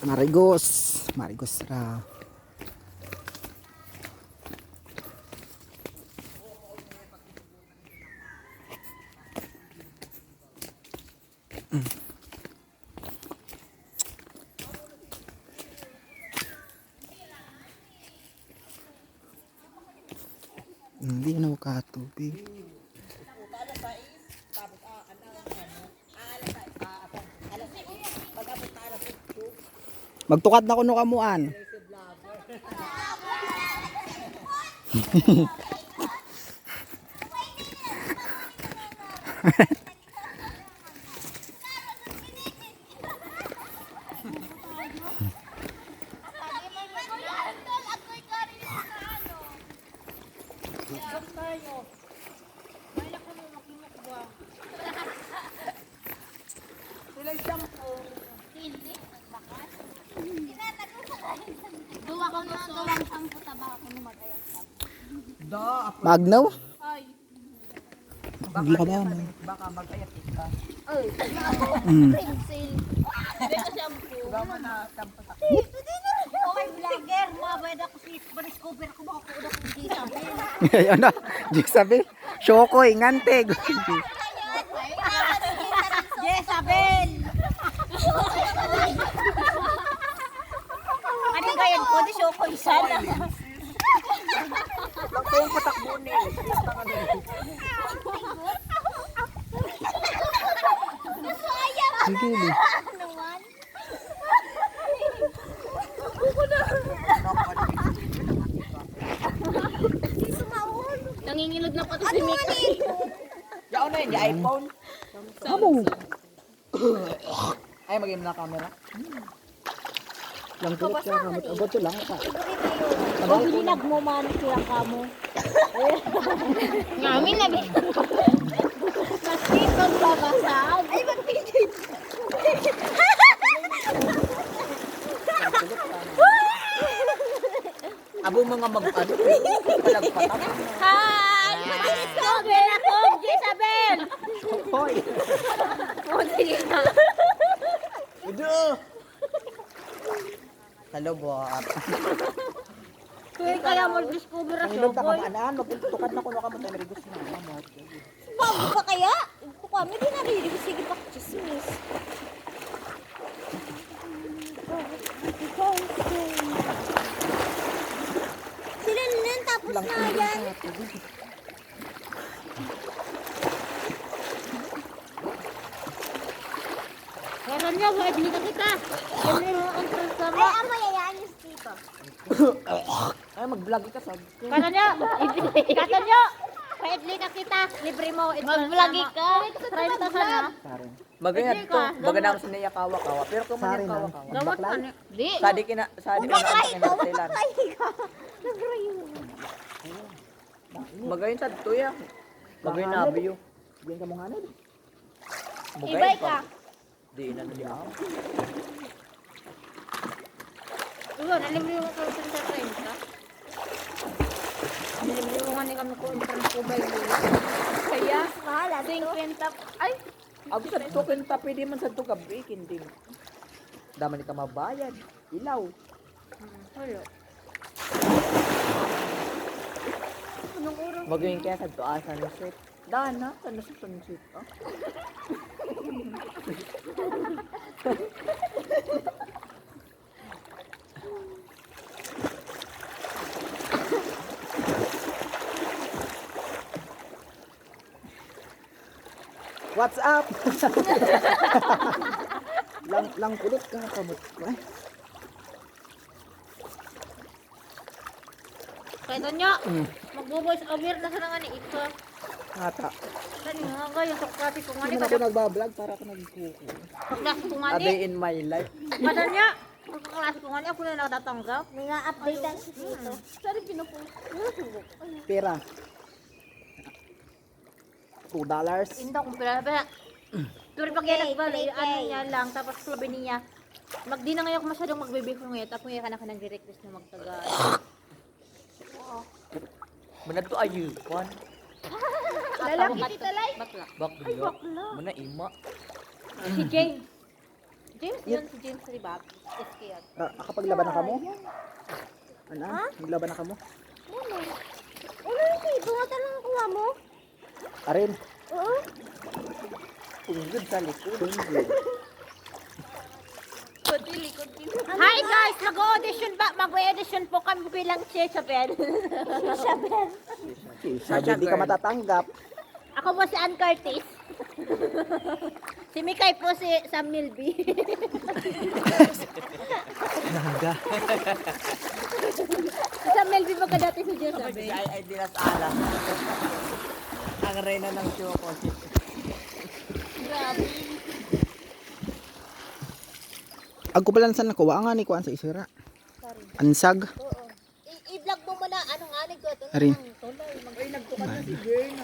Marigos. Marigos ra. Hindi na makatubig. Magtukad na kuno kamuan. Magnaw? Hindi ka ba? Baka mag-ayat ka. Ay, Mm. pencil. Dito shampoo. Gama na tampo sa Okay, vlogger. Mabay na ako si Bariscover ko. Makakuha ko dito. Ayun na. Sabi, Shokoy, nganteg. Jezabel! Ano gayan ko? Di siya ko sana. Magpong patakbo ni. Sige, di. Nangingilod na pati si Mika. Yaon na yun, yung iPhone. Amo. Ay, mag-game na camera. Lang tulad ka kamot. Abot to lang ka. Ang hilinag mo man siya ka mo. Ngamin na ba? Nakikot ba basag? Ay, magpigil. Abo mga mag-ano. Palagpatak. Hi! Jezabel ako! Jezabel! Hoy! Puti na. Udo! Hello, bot. Kaya kaya mo discover Ang ako, ilog na boy. kamaan. Magpultukan na ko na kamot. Ang rigos na. Mamot. Bago ka kaya? Ito kami, di narinig. Sige pa, chismis. Sila nun, tapos na yan. Meron niya, wala binita kita. Yan mo ang sama. Ay, ang mayayaan yung dito. Ay, mag-vlog ka sa... Kata nyo, paidli na kita. Libre mo. Mag-vlog ka. 30 sana. Magayad to. Maganda sa niya kawa-kawa. Pero kung man yung kawa-kawa. Gawat ka na. Di. Sadi ka na ang kinartelan. Nagrayo. Magayon sa tuya. Magayon na abiyo. Diyan ka mong hanod. Ibay ka. Di na na diya. Iwan, nalibre mo ka sa 30 ka. Nalibre mo nga ni kami ko ang kubay mo. Kaya, mahal. 50. Ay, Ako sa token tapi di man sa to gabi kinding. Dama ni ka mabayad. Ilaw. hello. Magayon kaya sa to asa ni set. Dana, sana sa sunset. Ah. What's up? lang kulot ka kamot. Ay. Kaya nyo, mag-voice over na sana nga ni Ika. Hata. Kani nga nga, yung sukati ko nga Hindi ni man ako nagbablog para ako nagkuko. Paglas ko nga A ni. day in my life. Kata nyo, pagkaklase ko nga ni, ako na nagtatanggap. May nga update ang si Tito. Sorry, pinupost. Pera. $2. Hindi kung pila. Pero pag yan nagbalay, ano niya lang, tapos sabi niya, di na ngayon ako masyadong magbe-before ngayon, tapos ngayon ka na nag-request na magtaga. Manadto ayu kon. Lalaki talay. Bakla. Bakla. Mana ima. Si Jane. James, yun si James Ribak. SKR. Kapag laban na kamo? Ano? Naglaban na kamo? Ano? Ano yung kay? Bungatan lang ang kuha mo? Arin. Oo. Punggod sa likod. Punggod. Hi guys! Mag-audition po kami bilang Jezabel. Sabi di ka matatanggap. Ako po si Ann Curtis. Si Mikay po si Sam Milby. Naga. Si Sam Milby ba ka dati si Jezabel? Ay dinasala. Ang reyna ng choco. Grabe. Ako pala saan nakuha nga ni kuan sa isira. Ansag. Oo. I-vlog mo muna anong anig ko. Arin. Ay nagtukan na si Jane.